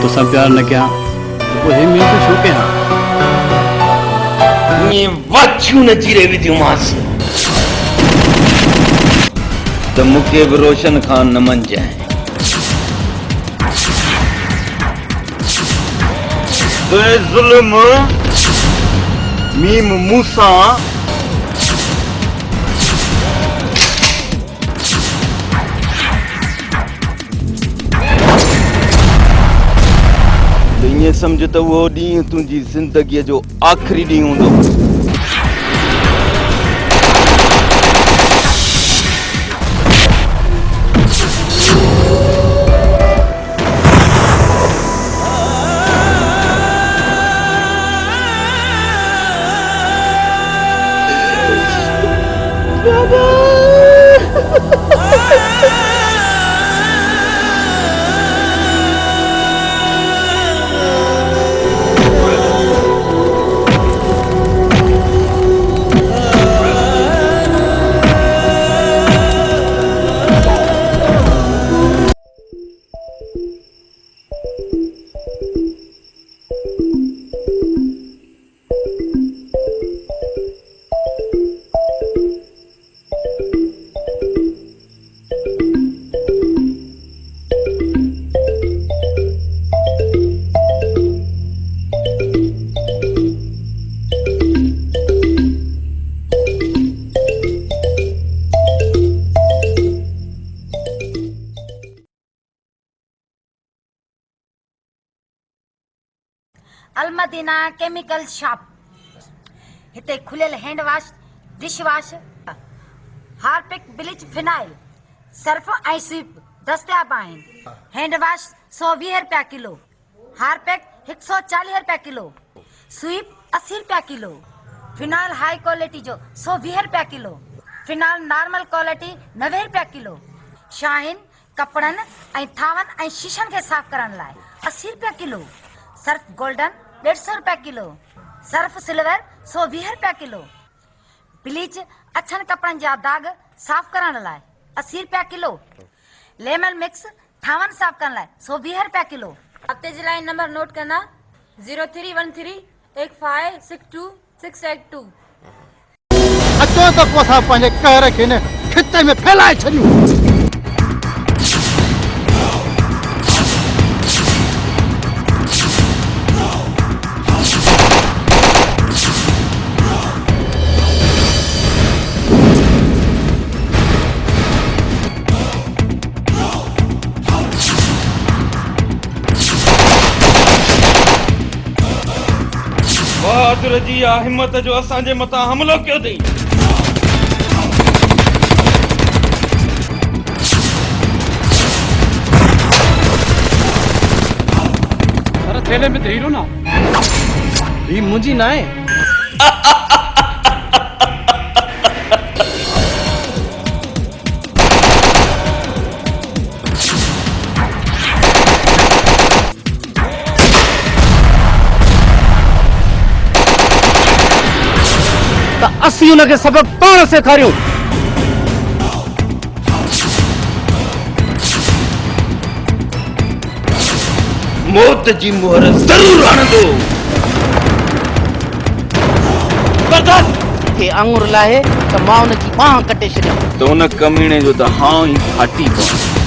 तो सब प्यार न क्या तो हे मियो तो शो के हां ये वाचू न जीरे विधि मास तो मुके भी रोशन खान न मन जाए तो जुल्म मीम मूसा तो ये समझ तो वो डी तुझी जिंदगी जो आखिरी डी होंदो अलमदीना केमिकल शॉप हिते खुलियल hand wash dish wash Harpic bleach phenyl Surf ऐं स्वीप दस्तियाब आहिनि हैंड वॉश 120 रुपया किलो हार्पिक 140 रुपया किलो स्वीप 80 रुपया किलो फिनाइल हाई क्वालिटी जो 120 रुपया किलो फिनाइल नॉर्मल क्वालिटी 90 रुपया किलो शाहीन कपड़नि ऐं थावनि ऐं शीशनि खे साफ़ करण लाइ 80 रुपया किलो सर्फ गोल्डन 150 रुपया किलो सर्फ सिल्वर 120 रुपया किलो ब्लीच अछनि कपड़नि जा दाग साफ़ करण लाइ 80 रुपया किलो लेमन मिक्स थावनि साफ़ करण लाइ 120 रुपया किलो हफ़्ते जे लाइ नंबर नोट करना 03138562 अचो त पोइ असां पंहिंजे कहर खे न खिते में फैलाए छॾियूं बहादुर जी आ हिम्मत जो असांजे मथां हमलो कयो अथई अरे थेले में हीरो ना ही मुंजी ना है असी उनके सबक पाण सेखारियूं मौत जी मोहर जरूर हणंदो के आंगुर लाहे त मां उन जी बाह कटे छॾियां तो उन कमीणे जो त हां ई फाटी पवंदो